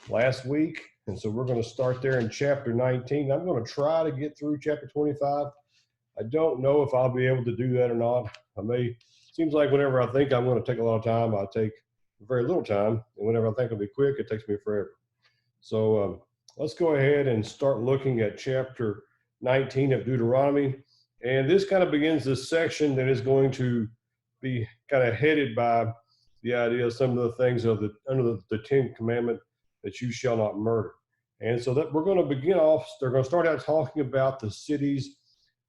last week, and so we're going to start there in chapter 19. I'm going to try to get through chapter 25. I don't know if I'll be able to do that or not. Seems like whenever I think I'm going to take a lot of time, I take very little time, and whenever I think it'll be quick, it takes me forever. So let's go ahead and start looking at chapter 19 of Deuteronomy, and this kind of begins this section that is going to be kind of headed by the idea of some of the things of under the 10th commandment, that you shall not murder. And so that we're going to begin off, they're going to start out talking about the cities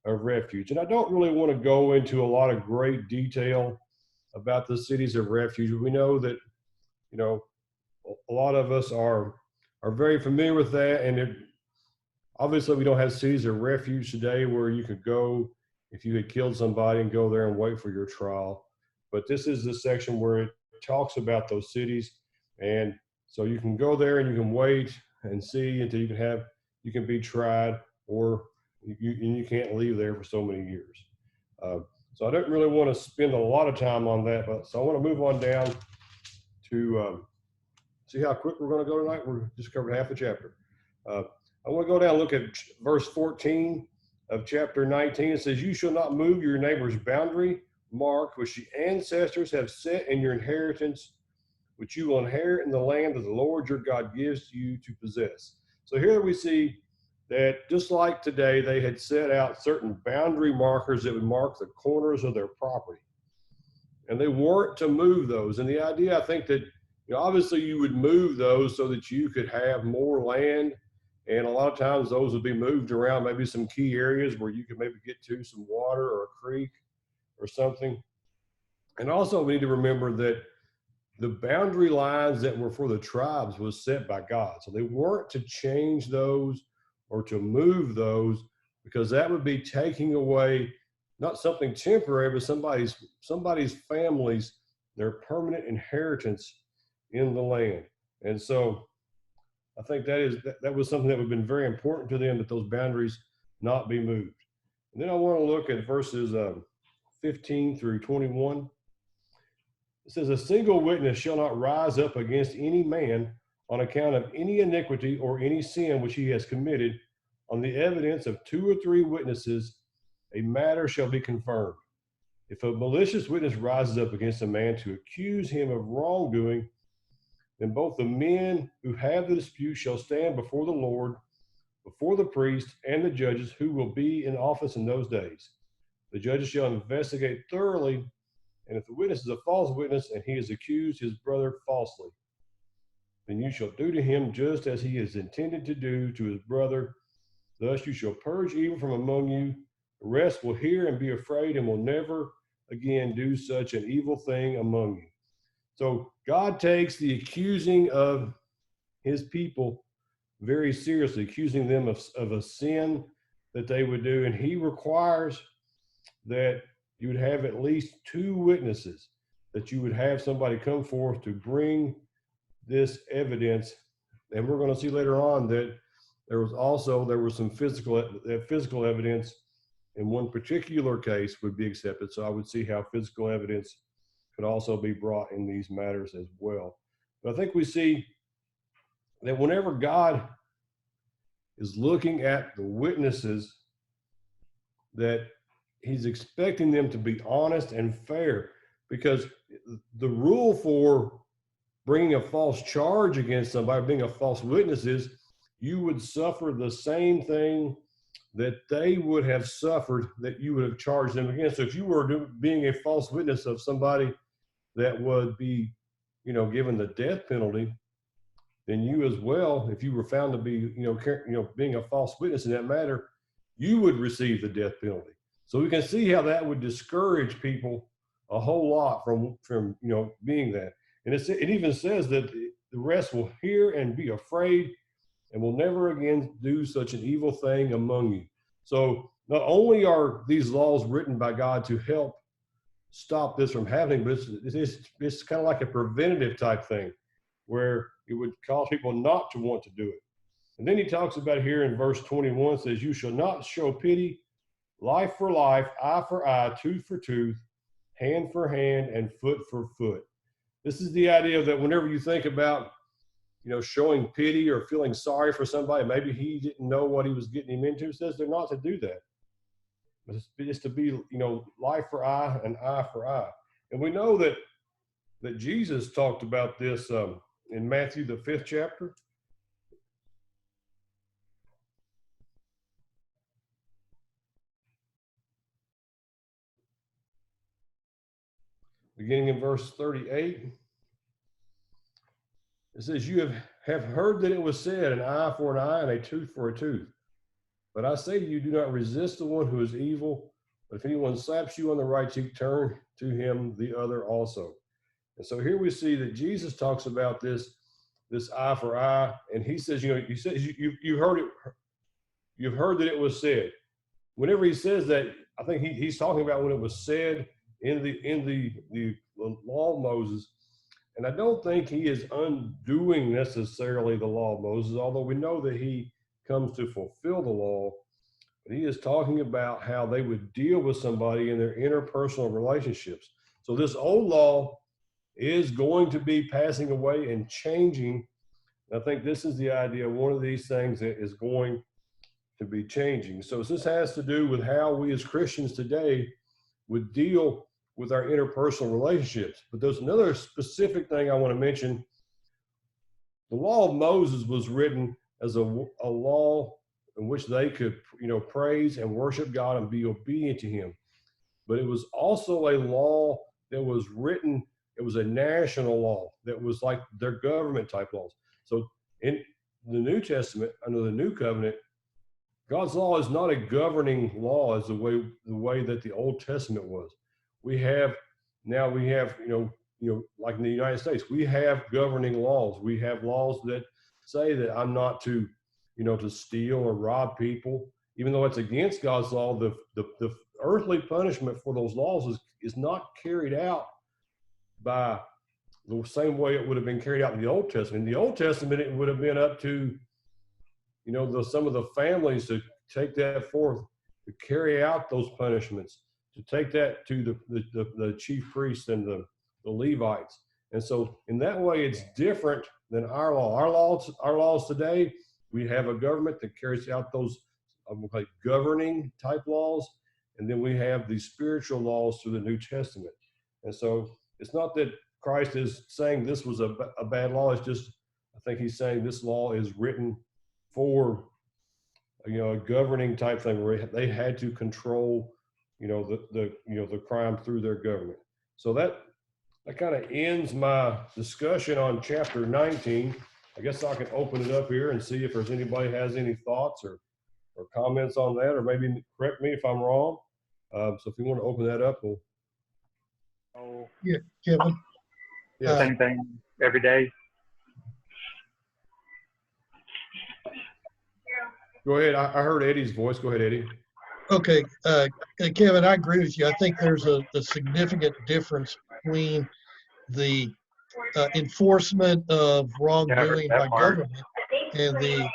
of refuge. And I don't really want to go into a lot of great detail about the cities of refuge. We know that, a lot of us are very familiar with that. And obviously we don't have cities of refuge today where you could go if you had killed somebody and go there and wait for your trial. But this is the section where it talks about those cities. And so you can go there and you can wait and see until you can be tried, or you can't leave there for so many years. So I don't really want to spend a lot of time on that, but so I want to move on down to see how quick we're going to go tonight. We're just covered half the chapter. I want to go down and look at verse 14 of chapter 19. It says, "You shall not move your neighbor's boundary mark, which the ancestors have set in your inheritance, which you will inherit in the land that the Lord your God gives you to possess." So here we see that just like today, they had set out certain boundary markers that would mark the corners of their property. And they weren't to move those. And the idea, I think that, obviously you would move those so that you could have more land. And a lot of times those would be moved around maybe some key areas where you could maybe get to some water or a creek or something. And also we need to remember that the boundary lines that were for the tribes was set by God. So they weren't to change those or to move those, because that would be taking away not something temporary, but somebody's family's, their permanent inheritance in the land. And so I think that was something that would have been very important to them, that those boundaries not be moved. And then I want to look at verses 15 through 21. It says, "A single witness shall not rise up against any man on account of any iniquity or any sin which he has committed. On the evidence of 2 or 3 witnesses, a matter shall be confirmed. If a malicious witness rises up against a man to accuse him of wrongdoing, then both the men who have the dispute shall stand before the Lord, before the priest and the judges who will be in office in those days. The judges shall investigate thoroughly, and if the witness is a false witness and he has accused his brother falsely, then you shall do to him just as he has intended to do to his brother. Thus you shall purge evil from among you. The rest will hear and be afraid and will never again do such an evil thing among you." So God takes the accusing of his people very seriously, accusing them of a sin that they would do. And he requires that you would have at least 2 witnesses, that you would have somebody come forth to bring this evidence. And we're going to see later on that there was some physical evidence in one particular case would be accepted. So I would see how physical evidence could also be brought in these matters as well. But I think we see that whenever God is looking at the witnesses, that he's expecting them to be honest and fair, because the rule for bringing a false charge against somebody, being a false witness, is you would suffer the same thing that they would have suffered that you would have charged them against. So if you were being a false witness of somebody that would be, given the death penalty, then you as well, if you were found to be, being a false witness in that matter, you would receive the death penalty. So we can see how that would discourage people a whole lot from being that. And it even says that the rest will hear and be afraid and will never again do such an evil thing among you. So not only are these laws written by God to help stop this from happening, but it's kind of like a preventative type thing, where it would cause people not to want to do it. And then he talks about here in verse 21, says, "You shall not show pity, life for life, eye for eye, tooth for tooth, hand for hand, and foot for foot." This is the idea that whenever you think about showing pity or feeling sorry for somebody. Maybe he didn't know what he was getting him into. It says they're not to do that. But it's to be, life for eye and eye for eye. And we know that Jesus talked about this in Matthew, the 5th chapter. Beginning in verse 38. It says, you have heard that it was said, an eye for an eye and a tooth for a tooth. But I say to you, do not resist the one who is evil. But if anyone slaps you on the right cheek, turn to him the other also. And so here we see that Jesus talks about this eye for eye, and he says, you heard it, you've heard that it was said. Whenever he says that, I think he's talking about when it was said in the law of Moses. And I don't think he is undoing necessarily the law of Moses, although we know that he comes to fulfill the law. But he is talking about how they would deal with somebody in their interpersonal relationships. So this old law is going to be passing away and changing. I think this is the idea, one of these things that is going to be changing. So this has to do with how we as Christians today would deal with our interpersonal relationships. But there's another specific thing I want to mention. The law of Moses was written as a law in which they could, praise and worship God and be obedient to him. But it was also a law that was written, it was a national law that was like their government type laws. So in the New Testament, under the New Covenant, God's law is not a governing law as the way that the Old Testament was. We have, like in the United States, we have governing laws. We have laws that say that I'm not to, to steal or rob people, even though it's against God's law. The earthly punishment for those laws is not carried out by the same way it would have been carried out in the Old Testament. In the Old Testament, it would have been up to, some of the families to take that forth, to carry out those punishments, to take that to the chief priests and the Levites. And so in that way, it's different than our law. Our laws today, we have a government that carries out those like governing type laws. And then we have these spiritual laws through the New Testament. And so it's not that Christ is saying this was a bad law. It's just, I think he's saying this law is written for, a governing type thing where they had to control, the crime through their government. So that kind of ends my discussion on chapter 19. I guess I can open it up here and see if there's anybody has any thoughts or comments on that, or maybe correct me if I'm wrong. So if you want to open that up, we'll. Oh, Yeah, Kevin. Yeah. Same thing every day. Go ahead. I heard Eddie's voice. Go ahead, Eddie. Okay, Kevin, I agree with you. I think there's a significant difference between the enforcement of wrongdoing by government and the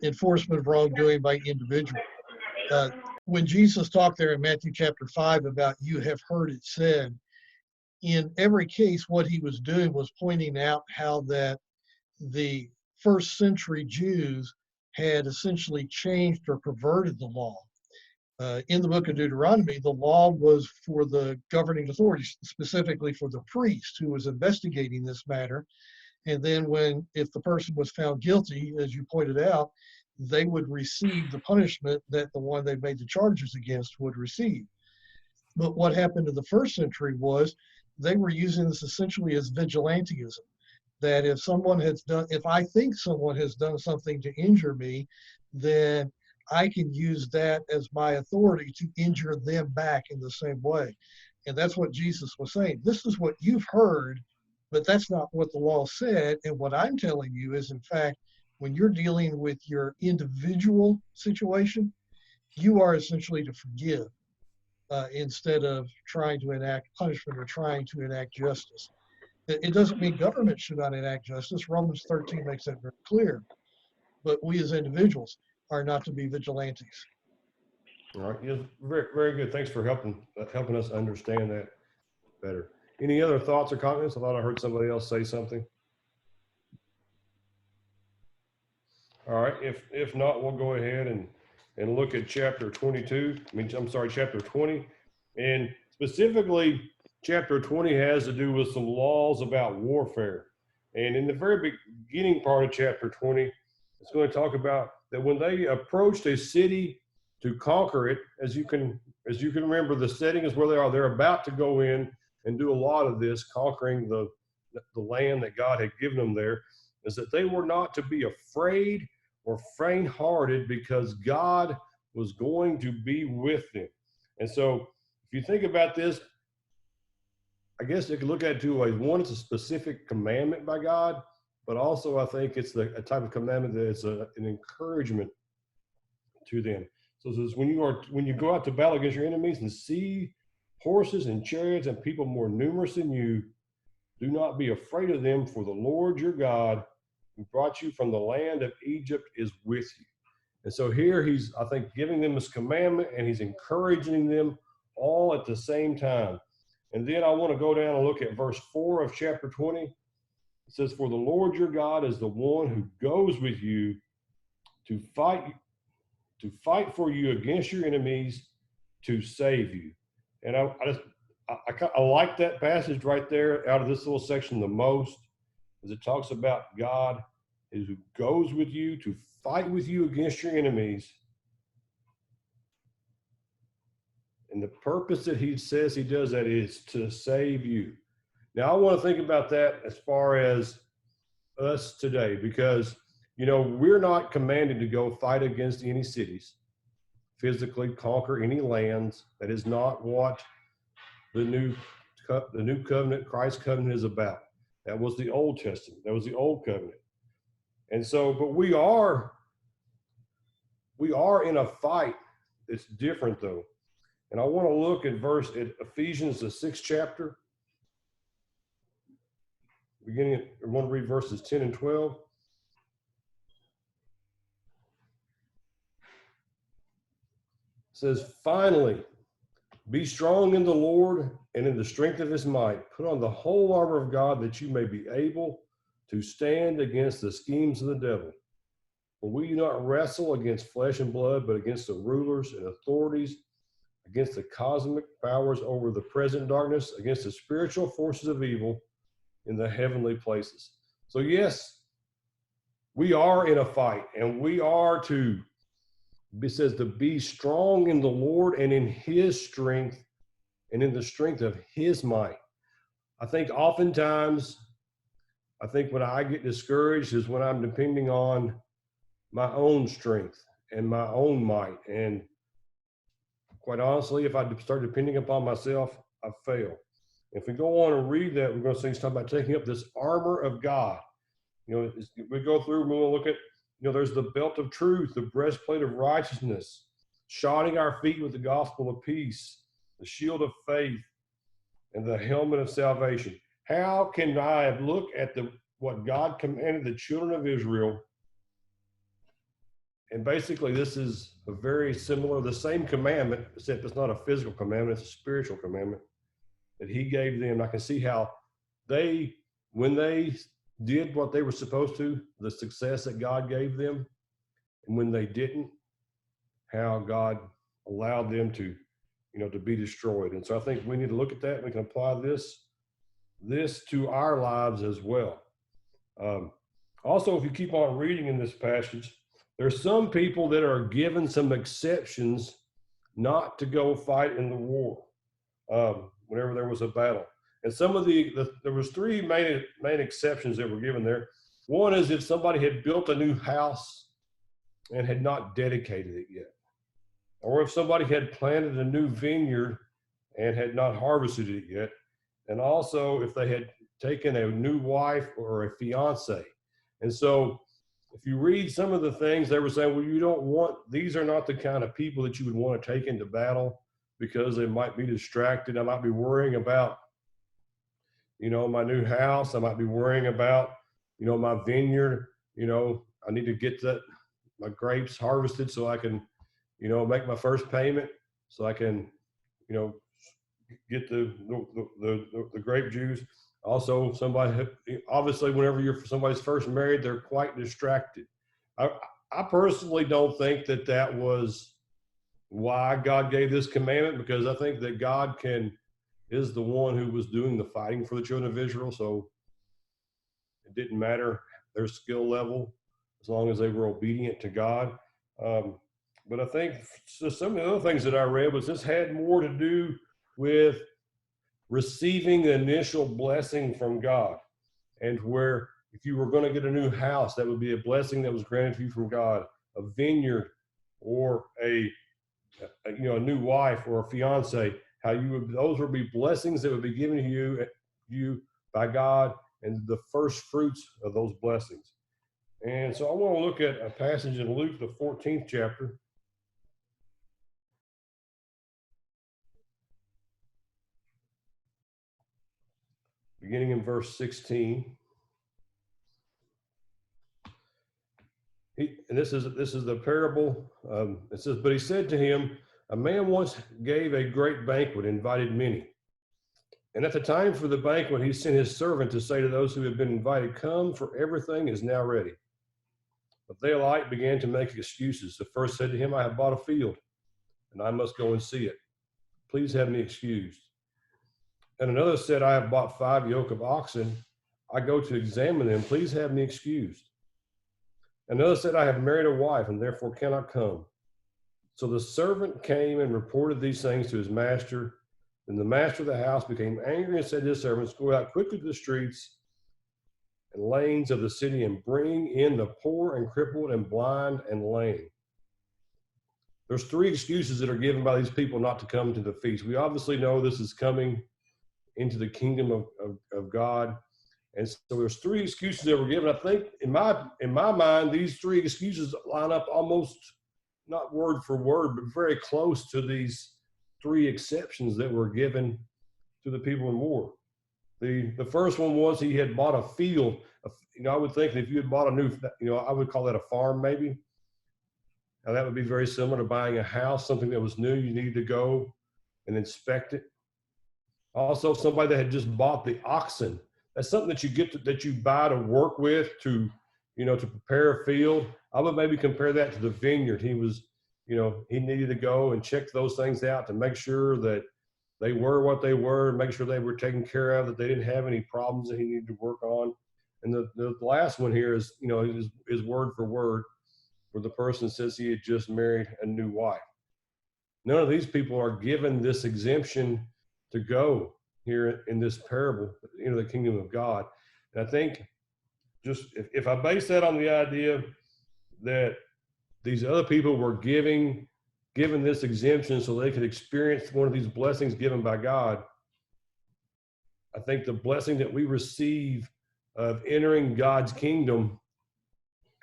enforcement of wrongdoing by individual. When Jesus talked there in Matthew chapter 5 about you have heard it said, in every case, what he was doing was pointing out how that the first century Jews had essentially changed or perverted the law. In the book of Deuteronomy, the law was for the governing authorities, specifically for the priest who was investigating this matter. And then if the person was found guilty, as you pointed out, they would receive the punishment that the one they made the charges against would receive. But what happened in the first century was they were using this essentially as vigilantism. That if I think someone has done something to injure me, then I can use that as my authority to injure them back in the same way. And that's what Jesus was saying. This is what you've heard, but that's not what the law said. And what I'm telling you is, in fact, when you're dealing with your individual situation, you are essentially to forgive instead of trying to enact punishment or trying to enact justice. It doesn't mean government should not enact justice. Romans 13 makes that very clear. But we as individuals are not to be vigilantes. All right. Yeah, very, very good. Thanks for helping us understand that better. Any other thoughts or comments? I thought I heard somebody else say something. All right. If not, we'll go ahead and look at chapter 22. I'm sorry, chapter 20. And specifically, chapter 20 has to do with some laws about warfare. And in the very beginning part of chapter 20, it's going to talk about that when they approached a city to conquer it, as you can remember, the setting is where they are. They're about to go in and do a lot of this, conquering the land that God had given them there, is that they were not to be afraid or faint-hearted because God was going to be with them. And so if you think about this, I guess you could look at it two ways. One, it's a specific commandment by God, but also I think it's a type of commandment that it's an encouragement to them. So it says, when you go out to battle against your enemies and see horses and chariots and people more numerous than you, do not be afraid of them, for the Lord your God, who brought you from the land of Egypt, is with you. And so here he's, I think, giving them this commandment, and he's encouraging them all at the same time. And then I want to go down and look at verse 4 of chapter 20. It says, for the Lord your God is the one who goes with you to fight for you against your enemies, to save you. And I like that passage right there out of this little section the most, as it talks about God is who goes with you to fight with you against your enemies. And the purpose that he says he does that is to save you. Now, I want to think about that as far as us today, because, we're not commanded to go fight against any cities, physically conquer any lands. That is not what the new covenant, Christ's covenant, is about. That was the Old Testament. That was the Old Covenant. And so, but we are in a fight. It's different though. And I want to look at Ephesians, the 6th chapter. I want to read verses 10 and 12. It says, finally, be strong in the Lord and in the strength of his might. Put on the whole armor of God, that you may be able to stand against the schemes of the devil. For we do not wrestle against flesh and blood, but against the rulers and authorities, against the cosmic powers over the present darkness, against the spiritual forces of evil in the heavenly places. So yes, we are in a fight, and we are to, it says, to be strong in the Lord and in his strength and in the strength of his might. I think oftentimes, when I get discouraged is when I'm depending on my own strength and my own might. And quite honestly, if I start depending upon myself, I fail. If we go on and read that, we're going to see talk about taking up this armor of God. We go through, we're going to look at, there's the belt of truth, the breastplate of righteousness, shodding our feet with the gospel of peace, the shield of faith, and the helmet of salvation. How can I look at what God commanded the children of Israel? And basically, this is a very similar, the same commandment, except it's not a physical commandment, it's a spiritual commandment that he gave them. I can see how when they did what they were supposed to, the success that God gave them, and when they didn't, how God allowed them to be destroyed. And so I think we need to look at that. We can apply this to our lives as well. Also, if you keep on reading in this passage, there's some people that are given some exceptions not to go fight in the war whenever there was a battle. And some of there was three main exceptions that were given there. One is if somebody had built a new house and had not dedicated it yet, or if somebody had planted a new vineyard and had not harvested it yet, and also if they had taken a new wife or a fiance. And so if you read some of the things, they were saying, well, these are not the kind of people that you would want to take into battle because they might be distracted. I might be worrying about, my new house. I might be worrying about, my vineyard. I need to get my grapes harvested so I can, make my first payment, so I can, get the grape juice. Also, obviously, whenever you're somebody's first married, they're quite distracted. I personally don't think that that was why God gave this commandment, because I think that God is the one who was doing the fighting for the children of Israel. So it didn't matter their skill level as long as they were obedient to God. But I think some of the other things that I read was this had more to do with receiving the initial blessing from God, and where if you were going to get a new house, that would be a blessing that was granted to you from God, a vineyard, or a new wife or a fiance, those would be blessings that would be given to you by God, and the first fruits of those blessings. And so I want to look at a passage in Luke, the 14th chapter. Beginning in verse 16. And this is the parable. It says, but he said to him, a man once gave a great banquet, invited many. And at the time for the banquet, he sent his servant to say to those who had been invited, come, for everything is now ready. But they alike began to make excuses. The first said to him, I have bought a field, and I must go and see it. Please have me excused. And another said, I have bought 5 yoke of oxen. I go to examine them. Please have me excused. Another said, I have married a wife, and therefore cannot come. So the servant came and reported these things to his master. Then the master of the house became angry and said to his servants, go out quickly to the streets and lanes of the city and bring in the poor and crippled and blind and lame. There's 3 excuses that are given by these people not to come to the feast. We obviously know this is coming into the kingdom of God. And so there's 3 excuses that were given. I think in my mind, these 3 excuses line up almost not word for word, but very close to these 3 exceptions that were given to the people in war. The first one was he had bought a field. I would think that if you had bought a new, I would call that a farm maybe. Now that would be very similar to buying a house, something that was new. You needed to go and inspect it. Also, somebody that had just bought the oxen. That's something that you buy to work with to prepare a field. I would maybe compare that to the vineyard. He needed to go and check those things out to make sure that they were what they were, make sure they were taken care of, that they didn't have any problems that he needed to work on. And the last one here is word for word, where the person says he had just married a new wife. None of these people are given this exemption to go here in this parable into the kingdom of God. And I think just if I base that on the idea that these other people were given this exemption so they could experience one of these blessings given by God, I think the blessing that we receive of entering God's kingdom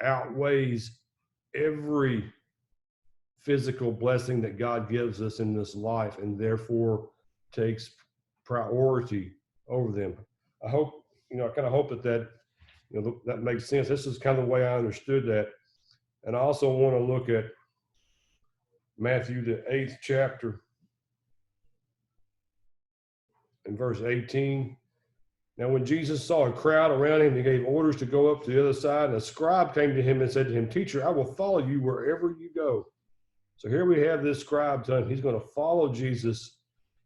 outweighs every physical blessing that God gives us in this life, and therefore takes priority over them. I hope, I kind of hope that that makes sense. This is kind of the way I understood that. And I also want to look at Matthew, the 8th chapter, in verse 18. Now, when Jesus saw a crowd around him, he gave orders to go up to the other side. And a scribe came to him and said to him, Teacher, I will follow you wherever you go. So here we have this scribe telling him he's going to follow Jesus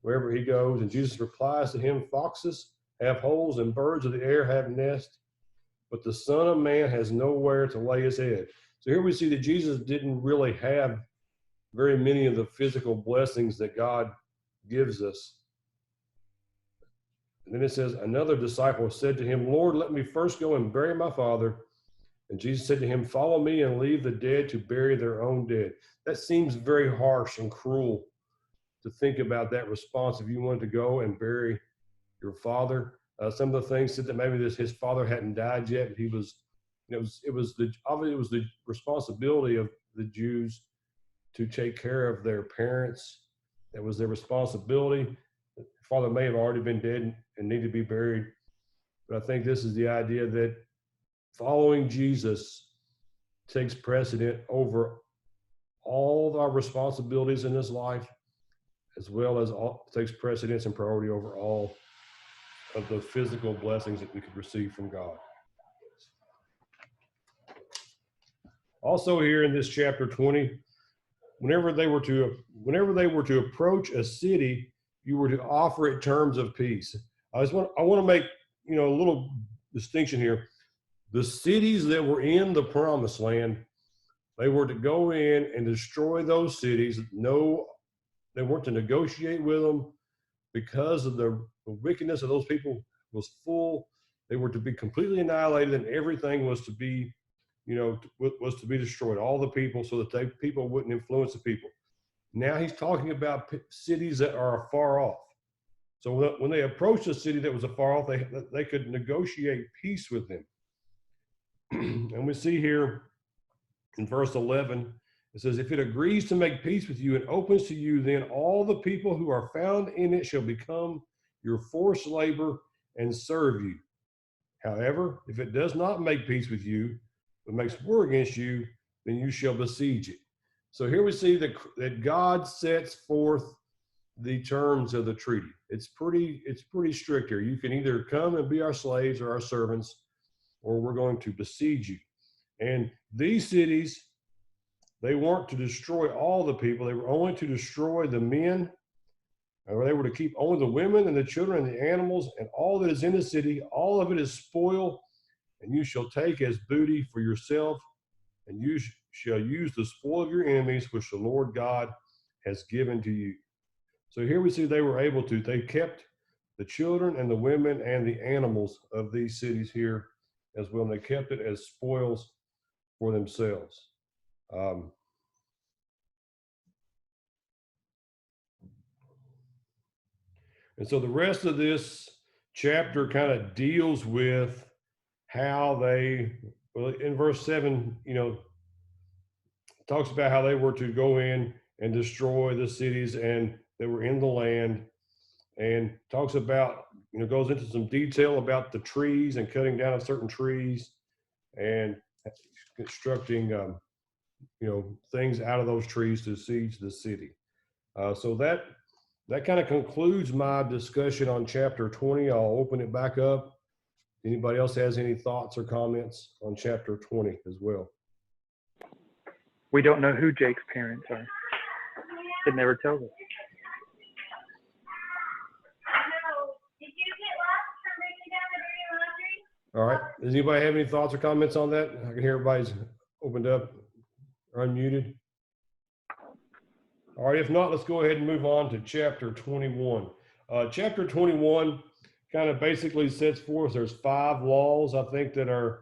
wherever he goes. And Jesus replies to him, Foxes have holes and birds of the air have nests, but the Son of Man has nowhere to lay his head. So here we see that Jesus didn't really have very many of the physical blessings that God gives us. And then it says, another disciple said to him, Lord, let me first go and bury my father. And Jesus said to him, follow me and leave the dead to bury their own dead. That seems very harsh and cruel to think about that response if you wanted to go and bury your father. Some of the things said that maybe his father hadn't died yet, but it was the responsibility of the Jews to take care of their parents. That was their responsibility. The father may have already been dead and need to be buried. But I think this is the idea that following Jesus takes precedent over all of our responsibilities in this life, as well as takes precedence and priority over all of the physical blessings that we could receive from God. Also here in this chapter 20, whenever they were to approach a city, you were to offer it terms of peace. I want to make, a little distinction here. The cities that were in the promised land, they were to go in and destroy those cities. No, they weren't to negotiate with them because of the wickedness of those people was full. They were to be completely annihilated, and everything was to be, was to be destroyed. All the people, so that people wouldn't influence the people. Now he's talking about cities that are far off. So when they approached a city that was afar off, they could negotiate peace with them. And we see here in verse 11, it says, if it agrees to make peace with you and opens to you, then all the people who are found in it shall become your forced labor and serve you. However, if it does not make peace with you, but makes war against you, then you shall besiege it. So here we see that God sets forth the terms of the treaty. It's pretty strict here. You can either come and be our slaves or our servants, or we're going to besiege you. And these cities, they weren't to destroy all the people. They were only to destroy the men, or they were to keep only the women and the children and the animals and all that is in the city. All of it is spoil, and you shall take as booty for yourself, and you shall use the spoil of your enemies, which the Lord God has given to you. So here we see they kept the children and the women and the animals of these cities here as well, and they kept it as spoils for themselves. And so the rest of this chapter kind of deals with how in verse 7, talks about how they were to go in and destroy the cities and they were in the land, and talks about, goes into some detail about the trees and cutting down of certain trees and constructing, things out of those trees to siege the city. So that kind of concludes my discussion on chapter 20. I'll open it back up. Anybody else has any thoughts or comments on chapter 20 as well? We don't know who Jake's parents are. It never tells us. All right. Does anybody have any thoughts or comments on that? I can hear everybody's opened up or unmuted. All right. If not, let's go ahead and move on to chapter 21. Chapter 21 kind of basically sets forth, there's 5 laws, I think, that are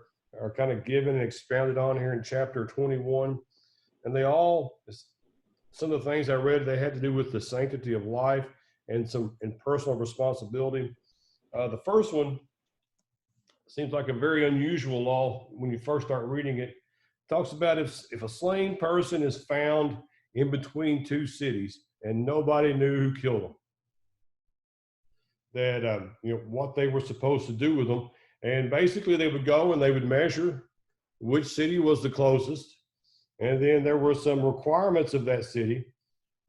kind of given and expounded on here in chapter 21. And some of the things I read, they had to do with the sanctity of life and personal responsibility. The first one seems like a very unusual law when you first start reading it. It talks about if a slain person is found in between 2 cities and nobody knew who killed them, that what they were supposed to do with them. And basically they would go and they would measure which city was the closest, and then there were some requirements of that city.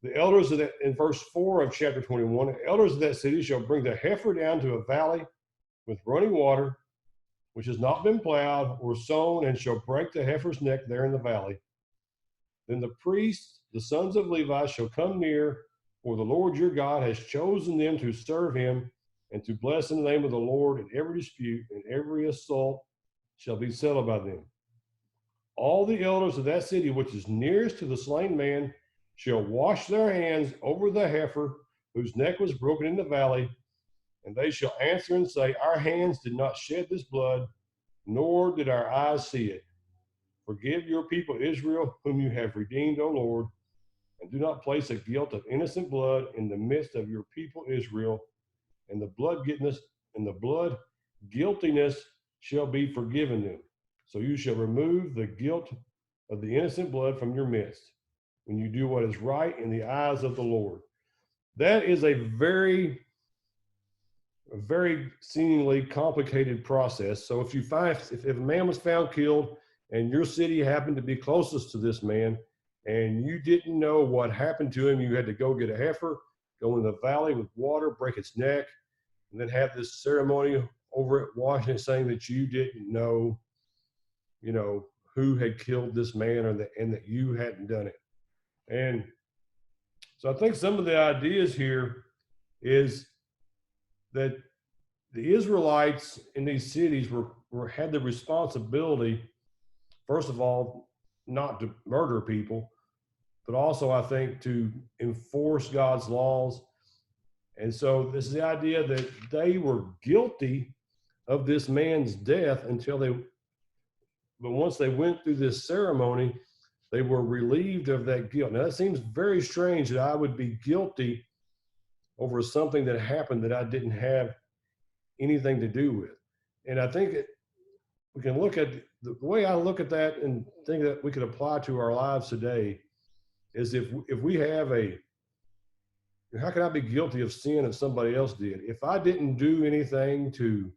The elders of that, in verse 4 of chapter 21, the elders of that city shall bring the heifer down to a valley with running water, which has not been plowed or sown, and shall break the heifer's neck there in the valley. Then the priests, the sons of Levi, shall come near, for the Lord your God has chosen them to serve him and to bless in the name of the Lord, and every dispute and every assault shall be settled by them. All the elders of that city which is nearest to the slain man shall wash their hands over the heifer whose neck was broken in the valley, and they shall answer and say, our hands did not shed this blood, nor did our eyes see it. Forgive your people Israel, whom you have redeemed, O Lord, and do not place a guilt of innocent blood in the midst of your people Israel, and the blood guiltiness shall be forgiven them. So you shall remove the guilt of the innocent blood from your midst when you do what is right in the eyes of the Lord. That is a very seemingly complicated process. So if a man was found killed and your city happened to be closest to this man and you didn't know what happened to him, you had to go get a heifer, go in the valley with water, break its neck, and then have this ceremony over it, washing it, saying that you didn't know, who had killed this man and that you hadn't done it. And so I think some of the ideas here is that the Israelites in these cities had the responsibility, first of all, not to murder people, but also I think to enforce God's laws. And so this is the idea that they were guilty of this man's death but once they went through this ceremony, they were relieved of that guilt. Now that seems very strange that I would be guilty over something that happened that I didn't have anything to do with. And I think we can look at the way I look at that and think that we could apply to our lives today is if we have how can I be guilty of sin if somebody else did? If I didn't do anything to,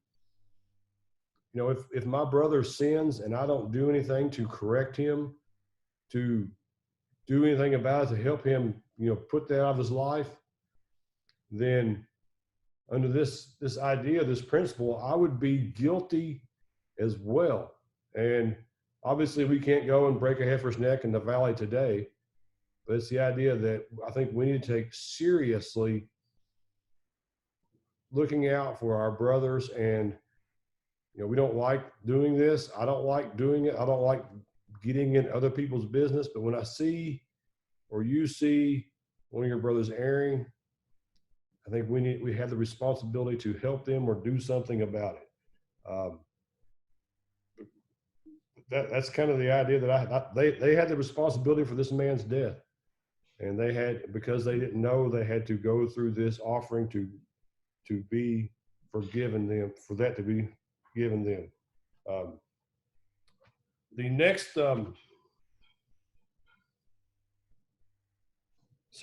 if my brother sins and I don't do anything to correct him, to do anything about it, to help him, put that out of his life, then under this idea, this principle, I would be guilty as well. And obviously we can't go and break a heifer's neck in the valley today, but it's the idea that I think we need to take seriously looking out for our brothers. And, we don't like doing this. I don't like doing it. I don't like getting in other people's business. But when I see, or you see one of your brothers erring, I think we have the responsibility to help them or do something about it. That's kind of the idea that they had the responsibility for this man's death, and because they didn't know, they had to go through this offering to be forgiven them, for that to be given them. The next the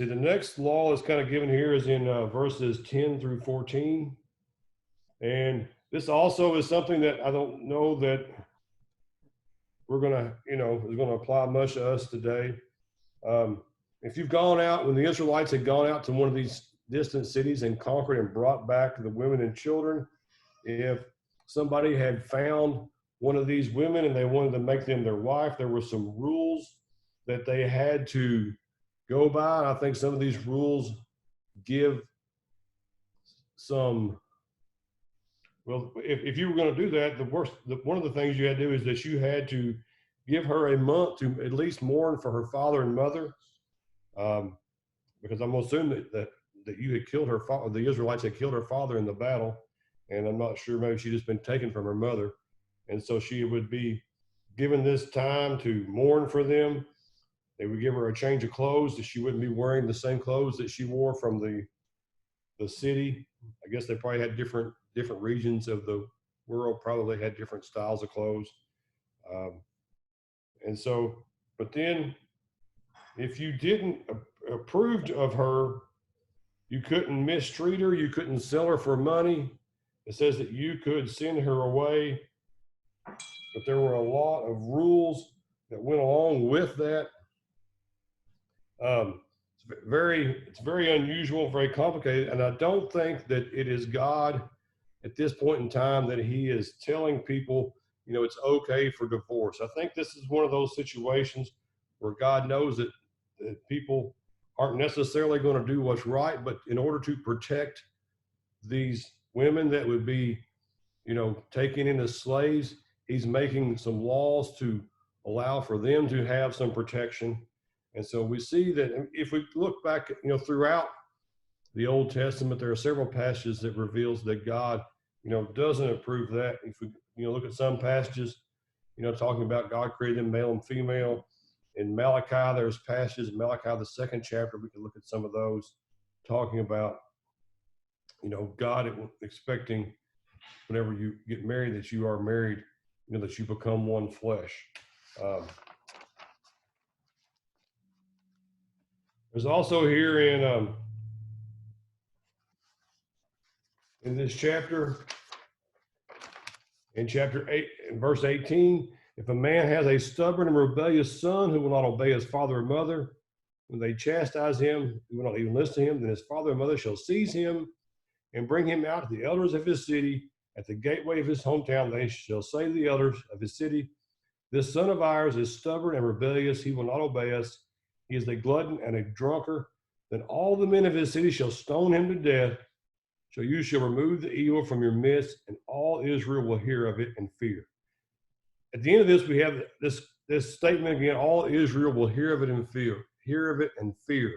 next law is kind of given here is in verses 10 through 14. And this also is something that I don't know that we're going to, is going to apply much to us today. If you've gone out, when the Israelites had gone out to one of these distant cities and conquered and brought back the women and children, if somebody had found one of these women and they wanted to make them their wife, there were some rules that they had to go by. I think some of these rules give some, well, if you were going to do that, one of the things you had to do is that you had to give her a month to at least mourn for her father and mother, because I'm going to assume that you had killed her father, the Israelites had killed her father in the battle, and I'm not sure, maybe she'd just been taken from her mother, and so she would be given this time to mourn for them. They would give her a change of clothes, that she wouldn't be wearing the same clothes that she wore from the city. I guess they probably had different regions of the world, probably had different styles of clothes. And so, but then if you didn't approve of her, you couldn't mistreat her, you couldn't sell her for money. It says that you could send her away, but there were a lot of rules that went along with that. It's very unusual, very complicated, and I don't think that it is God at this point in time that he is telling people, it's okay for divorce. I think this is one of those situations where God knows that people aren't necessarily going to do what's right, but in order to protect these women that would be, taken in as slaves, he's making some laws to allow for them to have some protection. And so we see that if we look back, throughout the Old Testament, there are several passages that reveals that God, doesn't approve that. If we, look at some passages, talking about God created them male and female. In Malachi, there's passages, Malachi, the 2nd chapter, we can look at some of those, talking about, God expecting whenever you get married that you are married, that you become one flesh. There's also here in this chapter, in chapter 8, in verse 18, if a man has a stubborn and rebellious son who will not obey his father or mother, when they chastise him, who will not even listen to him, then his father and mother shall seize him and bring him out to the elders of his city. At the gateway of his hometown, they shall say to the elders of his city, This son of ours is stubborn and rebellious. He will not obey us. He is a glutton and a drunkard. Then all the men of his city shall stone him to death. So you shall remove the evil from your midst, and all Israel will hear of it and fear. At the end of this, we have this statement again, all Israel will hear of it and fear. Hear of it and fear.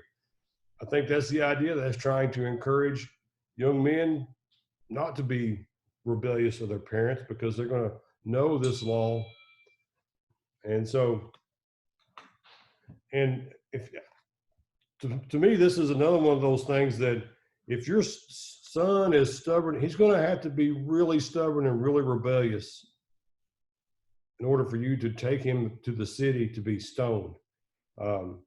I think that's the idea. That's trying to encourage young men not to be rebellious of their parents, because they're going to know this law. And so, and if to me, this is another one of those things that if your son is stubborn, he's going to have to be really stubborn and really rebellious in order for you to take him to the city to be stoned. So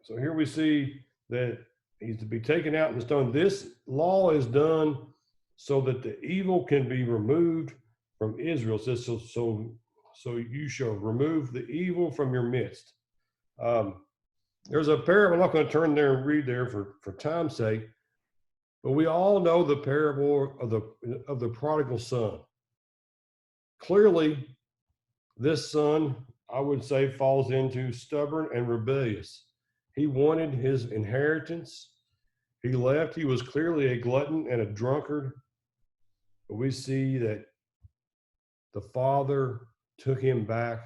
here we see that he's to be taken out and stoned. This law is done so that the evil can be removed from Israel. It says, so you shall remove the evil from your midst. There's a parable. I'm not going to turn there and read there for time's sake, but we all know the parable of the prodigal son. Clearly, this son, I would say, falls into stubborn and rebellious. He wanted his inheritance. He left. He was clearly a glutton and a drunkard. But we see that the father took him back.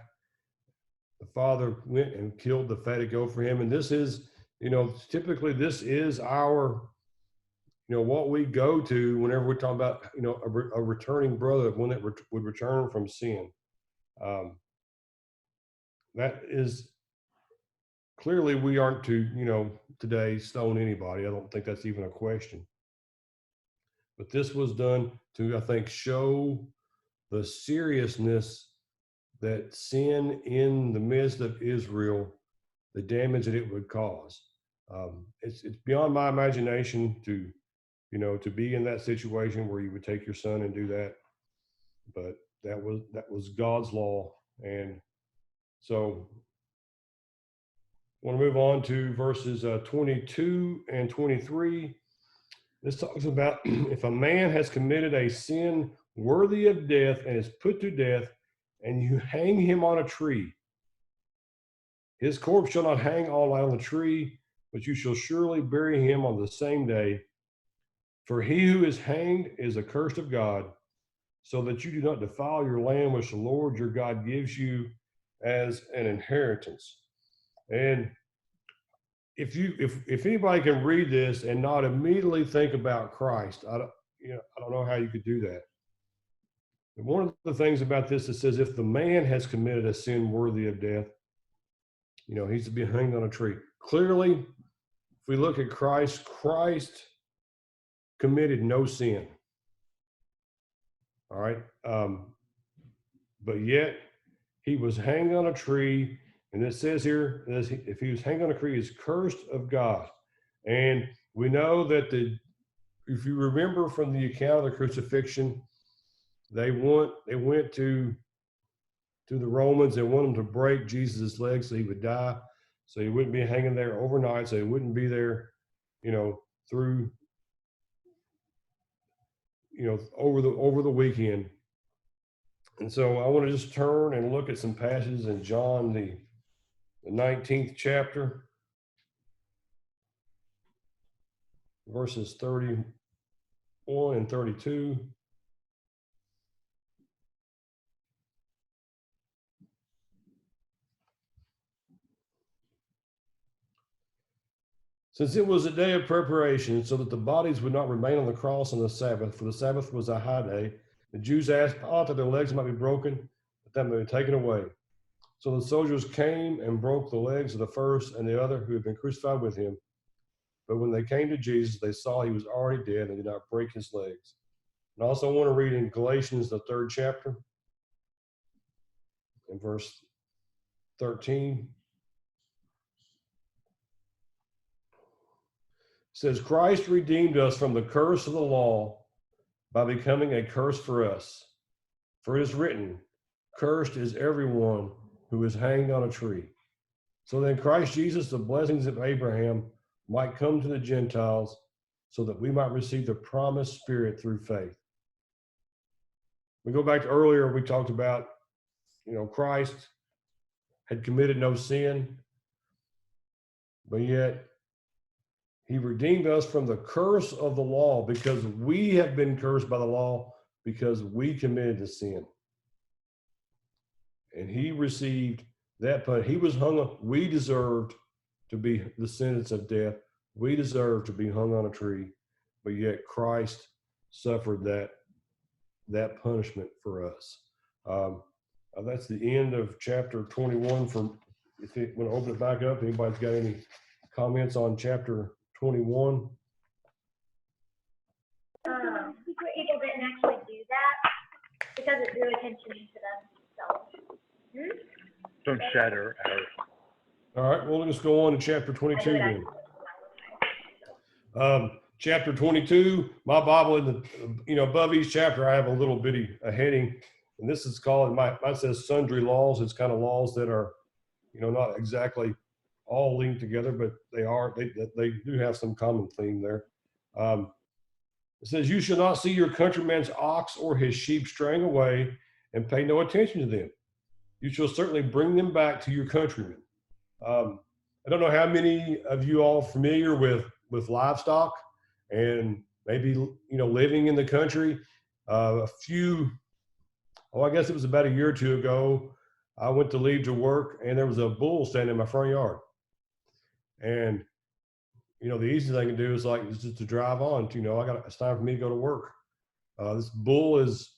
The father went and killed the fatted goat for him. And this is, typically this is our, what we go to whenever we talk about, a returning brother, one that would return from sin. That is clearly, we aren't to, today stone anybody. I don't think that's even a question. But this was done to, I think, show the seriousness that sin in the midst of Israel, the damage that it would cause. It's beyond my imagination to be in that situation where you would take your son and do that. But that was God's law. And so I want to move on to verses 22 and 23. This talks about if a man has committed a sin worthy of death and is put to death, and you hang him on a tree, his corpse shall not hang all night on the tree, but you shall surely bury him on the same day. For he who is hanged is accursed of God, so that you do not defile your land which the Lord your God gives you as an inheritance. And if anybody can read this and not immediately think about Christ, I don't know how you could do that. And one of the things about this, it says, if the man has committed a sin worthy of death, he's to be hanged on a tree. Clearly, if we look at Christ committed no sin. All right. But yet he was hanged on a tree. And it says here, if he was hanged on a tree, he's cursed of God. And we know that if you remember from the account of the crucifixion, they went to the Romans. They wanted them to break Jesus' legs so he would die, so he wouldn't be hanging there overnight, so he wouldn't be there, through, over the weekend. And so I want to just turn and look at some passages in John, the 19th chapter, verses 31 and 32. Since it was a day of preparation, so that the bodies would not remain on the cross on the Sabbath, for the Sabbath was a high day, the Jews asked Pilate that their legs might be broken, that they might be taken away. So the soldiers came and broke the legs of the first and the other who had been crucified with him. But when they came to Jesus, they saw he was already dead and did not break his legs. And I also want to read in Galatians, the 3rd chapter, in verse 13. It says, Christ redeemed us from the curse of the law by becoming a curse for us. For it is written, cursed is everyone who is hanged on a tree. So then Christ Jesus, the blessings of Abraham, might come to the Gentiles, so that we might receive the promised Spirit through faith. We go back to earlier, we talked about Christ had committed no sin, but yet he redeemed us from the curse of the law because we have been cursed by the law because we committed the sin. And he received that punishment. He was hung up. We deserved to be the sentence of death. We deserved to be hung on a tree, but yet Christ suffered that punishment for us. That's the end of chapter 21. If you want to open it back up, anybody's got any comments on chapter 21? People didn't actually do that because it drew attention to themselves. Don't shatter our. All right, well, let's go on to chapter 22 then. Chapter 22, my Bible, in the, above each chapter, I have a little bitty a heading, and this is called, mine says sundry laws. It's kind of laws that are, not exactly all linked together, but they do have some common theme there. It says, you shall not see your countryman's ox or his sheep straying away and pay no attention to them. You shall certainly bring them back to your countrymen. I don't know how many of you all are familiar with livestock and maybe, living in the country. I guess it was about a year or two ago, I went to leave to work and there was a bull standing in my front yard. And, the easiest thing to do is just to drive on. It's time for me to go to work. This bull is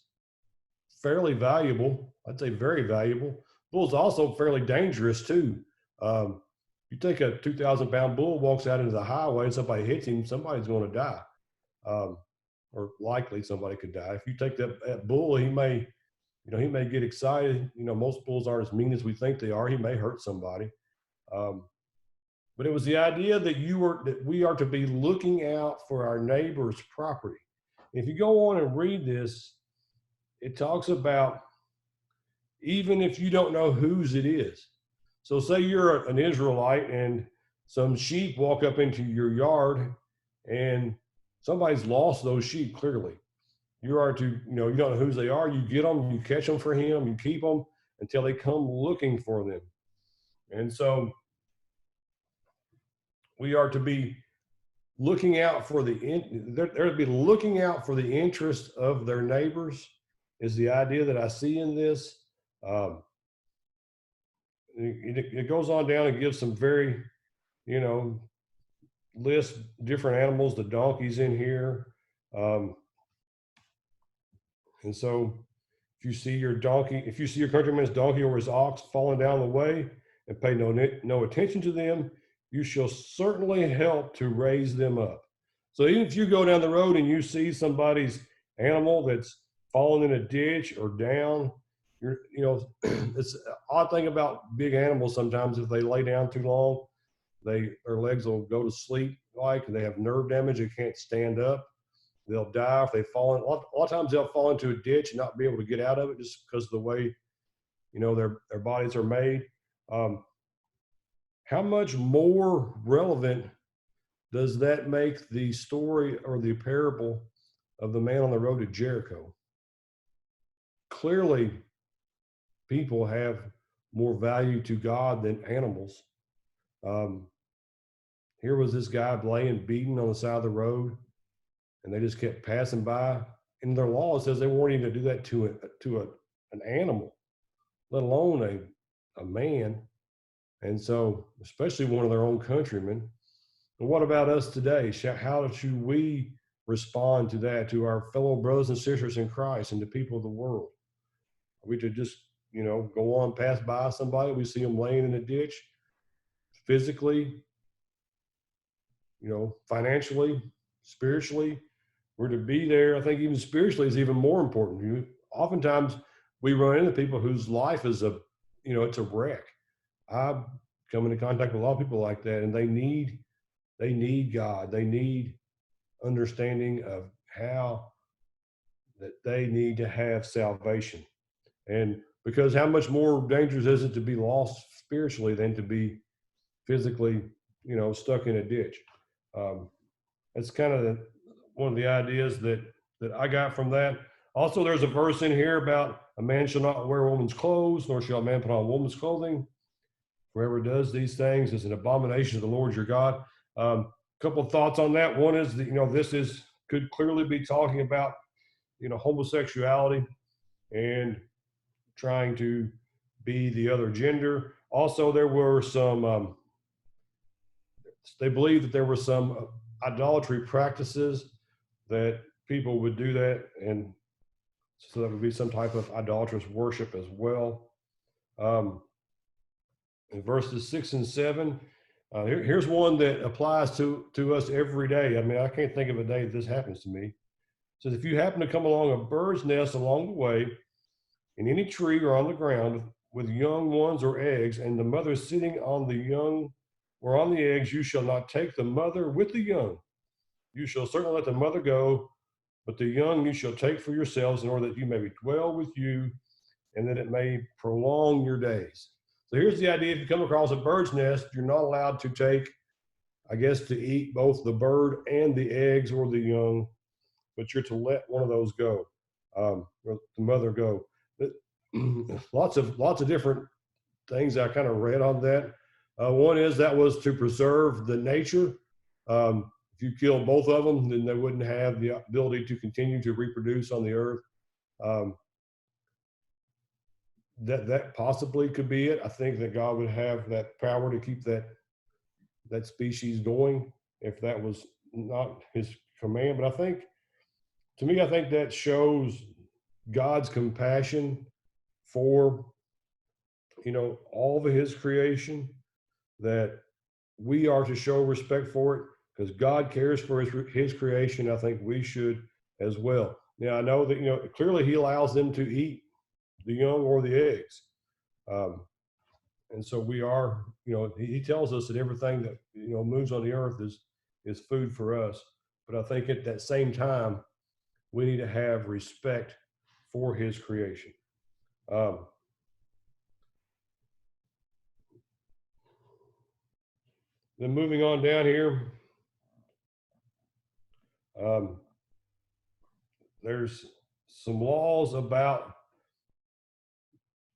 fairly valuable. I'd say very valuable. Bull's also fairly dangerous too. You take a 2,000-pound bull, walks out into the highway, and somebody hits him, somebody's going to die. Or likely somebody could die. If you take that bull, he may get excited. Most bulls aren't as mean as we think they are. He may hurt somebody. But it was the idea that we are to be looking out for our neighbor's property. If you go on and read this, it talks about even if you don't know whose it is. So say you're an Israelite and some sheep walk up into your yard and somebody's lost those sheep clearly. You are to, you don't know whose they are. You get them, you catch them for him, you keep them until they come looking for them. And so we are to be looking out for they're to be looking out for the interest of their neighbors is the idea that I see in this. It goes on down and gives some very, list different animals, the donkeys in here. And so if you see your countryman's donkey or his ox falling down the way and pay no attention to them, you shall certainly help to raise them up. So even if you go down the road and you see somebody's animal that's fallen in a ditch or down, it's an odd thing about big animals. Sometimes if they lay down too long, their legs will go to sleep, and they have nerve damage. They can't stand up. They'll die if they fall in. A lot of times they'll fall into a ditch and not be able to get out of it just because of the way, their bodies are made. How much more relevant does that make the story or the parable of the man on the road to Jericho? Clearly, people have more value to God than animals. Here was this guy laying beaten on the side of the road, and they just kept passing by. In their law, it says they weren't even to do that to an animal, let alone a man. And so, especially one of their own countrymen. And what about us today? How should we respond to that, to our fellow brothers and sisters in Christ and the people of the world? Are we to just, go on, pass by somebody, we see them laying in a ditch, physically, financially, spiritually? We're to be there. I think even spiritually is even more important. Oftentimes we run into people whose life is it's a wreck. I've come into contact with a lot of people like that, and they need God. They need understanding of how that they need to have salvation. And because how much more dangerous is it to be lost spiritually than to be physically, stuck in a ditch? That's kind of one of the ideas that I got from that. Also, there's a verse in here about a man shall not wear a woman's clothes, nor shall a man put on woman's clothing. Whoever does these things is an abomination to the Lord your God. Couple of thoughts on that. One is that, this could clearly be talking about, homosexuality and trying to be the other gender. Also, there were some, they believe that there were some idolatry practices that people would do that. And so that would be some type of idolatrous worship as well. In verses 6 and 7, here's one that applies to us every day. I mean, I can't think of a day that this happens to me. It says, if you happen to come along a bird's nest along the way, in any tree or on the ground with young ones or eggs, and the mother sitting on the young or on the eggs, you shall not take the mother with the young. You shall certainly let the mother go, but the young you shall take for yourselves in order that you may dwell with you and that it may prolong your days. So here's the idea. If you come across a bird's nest, you're not allowed to take, I guess, to eat both the bird and the eggs or the young, but you're to let one of those go, or the mother go. Lots of different things I kind of read on that. One is that was to preserve the nature. If you kill both of them, then they wouldn't have the ability to continue to reproduce on the earth. That possibly could be it. I think that God would have that power to keep that species going if that was not his command. But I think that shows God's compassion for, all of his creation, that we are to show respect for it because God cares for his creation. I think we should as well. Now, I know that, clearly he allows them to eat the young or the eggs. And so we are, he tells us that everything that, moves on the earth is food for us. But I think at that same time, we need to have respect for his creation. Then moving on down here, there's some laws about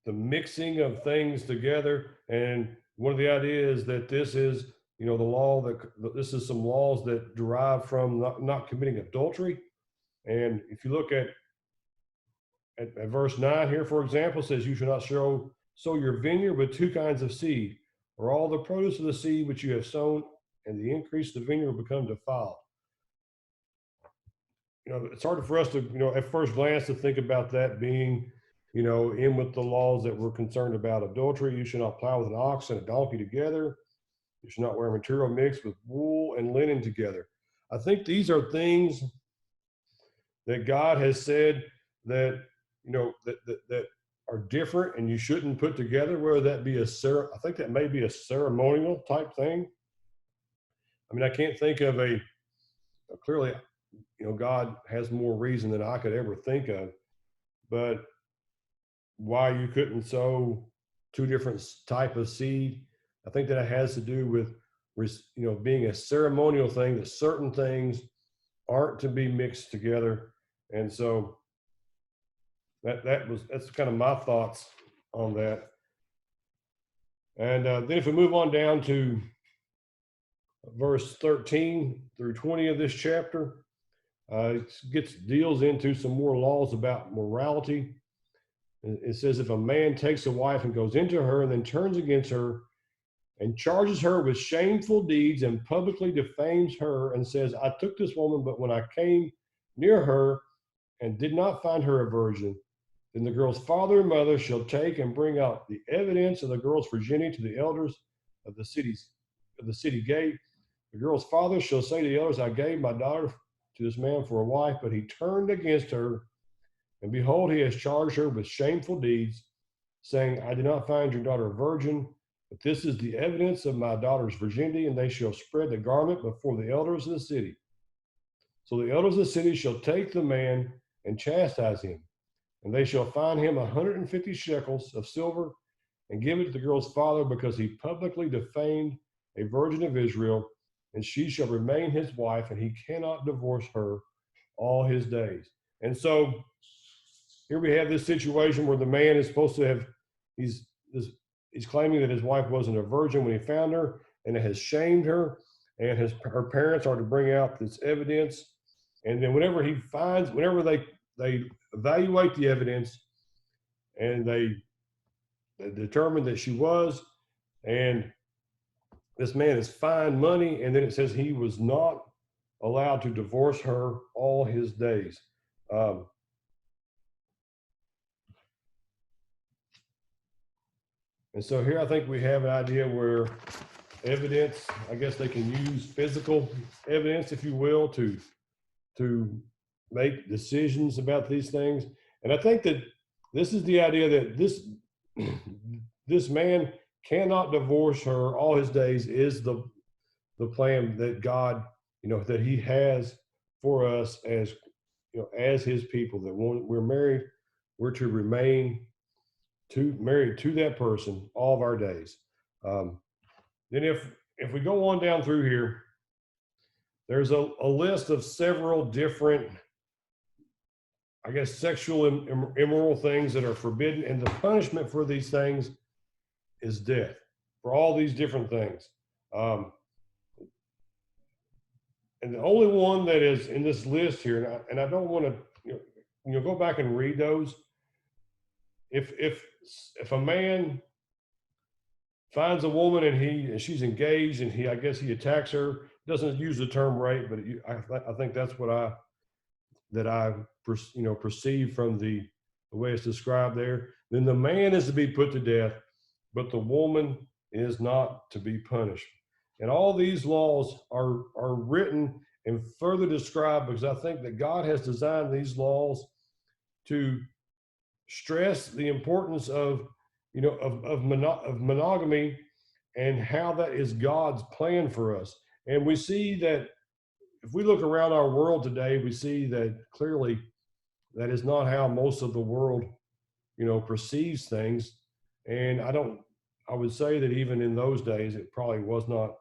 the mixing of things together. And one of the ideas that this is, the law that this is some laws that derive from not committing adultery. And if you look at verse 9 here, for example, it says, you shall not sow your vineyard with two kinds of seed, or all the produce of the seed which you have sown, and the increase of the vineyard will become defiled. It's hard for us to, at first glance to think about that being, in with the laws that we're concerned about adultery. You should not plow with an ox and a donkey together. You should not wear material mixed with wool and linen together. I think these are things that God has said that, that are different and you shouldn't put together, whether that be I think that may be a ceremonial type thing. I mean, I can't think of clearly, God has more reason than I could ever think of, but why you couldn't sow two different type of seed. I think that it has to do with, being a ceremonial thing, that certain things aren't to be mixed together. And so that's kind of my thoughts on that. And then if we move on down to verse 13 through 20 of this chapter, it deals into some more laws about morality. It says, if a man takes a wife and goes into her and then turns against her and charges her with shameful deeds and publicly defames her and says, I took this woman, but when I came near her and did not find her a virgin, then the girl's father and mother shall take and bring out the evidence of the girl's virginity to the elders of the city gate. The girl's father shall say to the elders, I gave my daughter to this man for a wife, but he turned against her. And behold, he has charged her with shameful deeds, saying, I did not find your daughter a virgin, but this is the evidence of my daughter's virginity, and they shall spread the garment before the elders of the city. So the elders of the city shall take the man and chastise him, and they shall fine him 150 shekels of silver and give it to the girl's father, because he publicly defamed a virgin of Israel, and she shall remain his wife, and he cannot divorce her all his days. And so here we have this situation where the man is supposed to have, he's claiming that his wife wasn't a virgin when he found her, and it has shamed her, and her parents are to bring out this evidence. And then whenever they evaluate the evidence and they determine that she was, and this man is fined money, and then it says he was not allowed to divorce her all his days. And so here I think we have an idea where evidence, I guess they can use physical evidence, if you will, to make decisions about these things. And I think that this is the idea that this man cannot divorce her all his days is the plan that God, that he has for us as, as his people, that when we're married, we're to remain married to that person all of our days. Then if we go on down through here, there's a list of several different, I guess, sexual immoral things that are forbidden, and the punishment for these things is death for all these different things. And the only one that is in this list here, and I don't want to, go back and read those. If a man finds a woman and she's engaged and I guess he attacks her, doesn't use the term rape, but I think that's what I perceive from the way it's described there. Then the man is to be put to death, but the woman is not to be punished. And all these laws are written and further described because I think that God has designed these laws to stress the importance of monogamy and how that is God's plan for us. And we see that if we look around our world today, we see that clearly that is not how most of the world, perceives things. And I would say that even in those days, it probably was not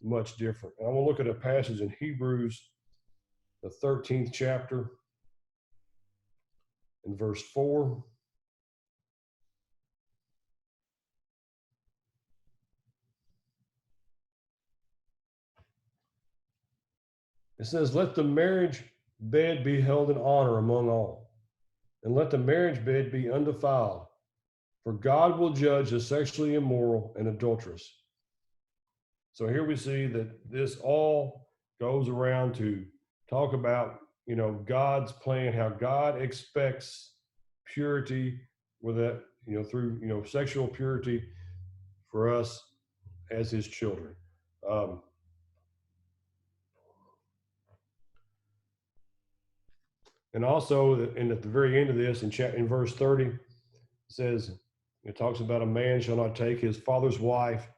much different. And I want to look at a passage in Hebrews, the 13th chapter, in verse 4. It says, let the marriage bed be held in honor among all, and let the marriage bed be undefiled, for God will judge the sexually immoral and adulterous. So here we see that this all goes around to talk about, God's plan, how God expects purity with that, through, sexual purity for us as his children. And also, and at the very end of this, in verse 30, it says, it talks about a man shall not take his father's wife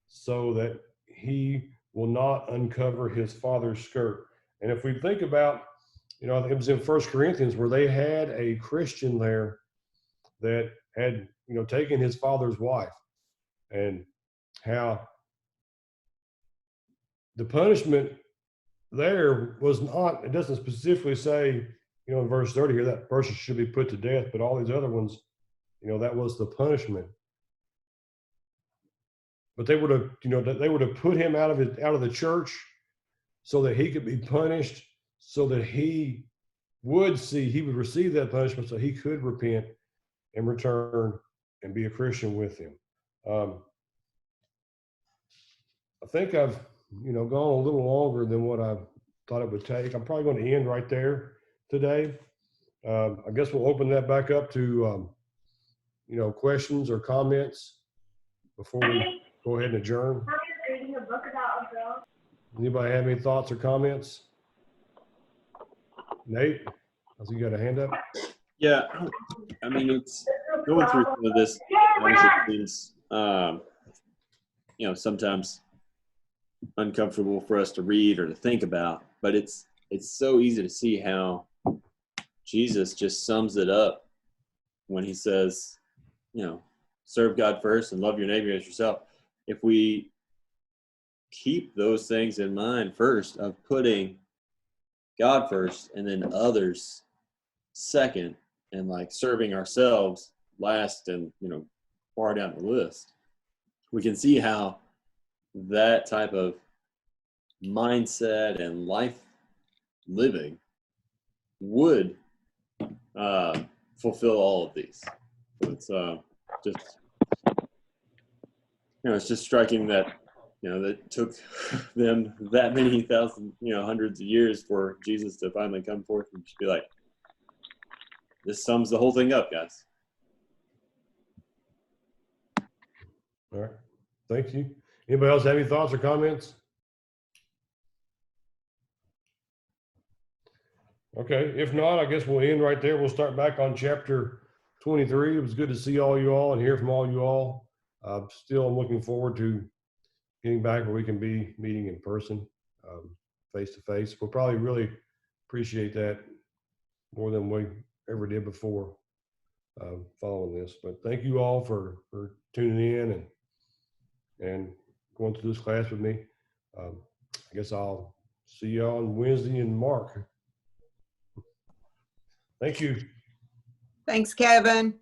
so that he will not uncover his father's skirt. And if we think about, I think it was in 1 Corinthians where they had a Christian there that had, taken his father's wife, and how the punishment there was not, it doesn't specifically say, in verse 30 here, that person should be put to death, but all these other ones, that was the punishment. But they were to put him out of the church so that he could be punished, so that he would receive that punishment, so he could repent and return and be a Christian with him. I think I've gone a little longer than what I thought it would take. I'm probably going to end right there today. I guess we'll open that back up to questions or comments before we go ahead and adjourn. Reading a book about a girl. Anybody have any thoughts or comments? Nate, I see you got a hand up. Yeah, I mean, it's going through some of this. Things, sometimes uncomfortable for us to read or to think about, but it's so easy to see how Jesus just sums it up when he says, serve God first and love your neighbor as yourself. If we keep those things in mind first, of putting God first and then others second, and like serving ourselves last and, you know, far down the list, we can see how that type of mindset and life living would fulfill all of these. So it's just, you know, it's just striking that, you know, that took them that many thousand, you know, hundreds of years for Jesus to finally come forth and just be like, this sums the whole thing up, guys. All right. Thank you. Anybody else have any thoughts or comments? Okay. If not, I guess we'll end right there. We'll start back on chapter 23. It was good to see all you all and hear from all you all. Still, I'm looking forward to getting back where we can be meeting in person, face to face. We'll probably really appreciate that more than we ever did before following this. But thank you all for tuning in and going through this class with me. I guess I'll see you on Wednesday in Mark. Thank you. Thanks, Kevin.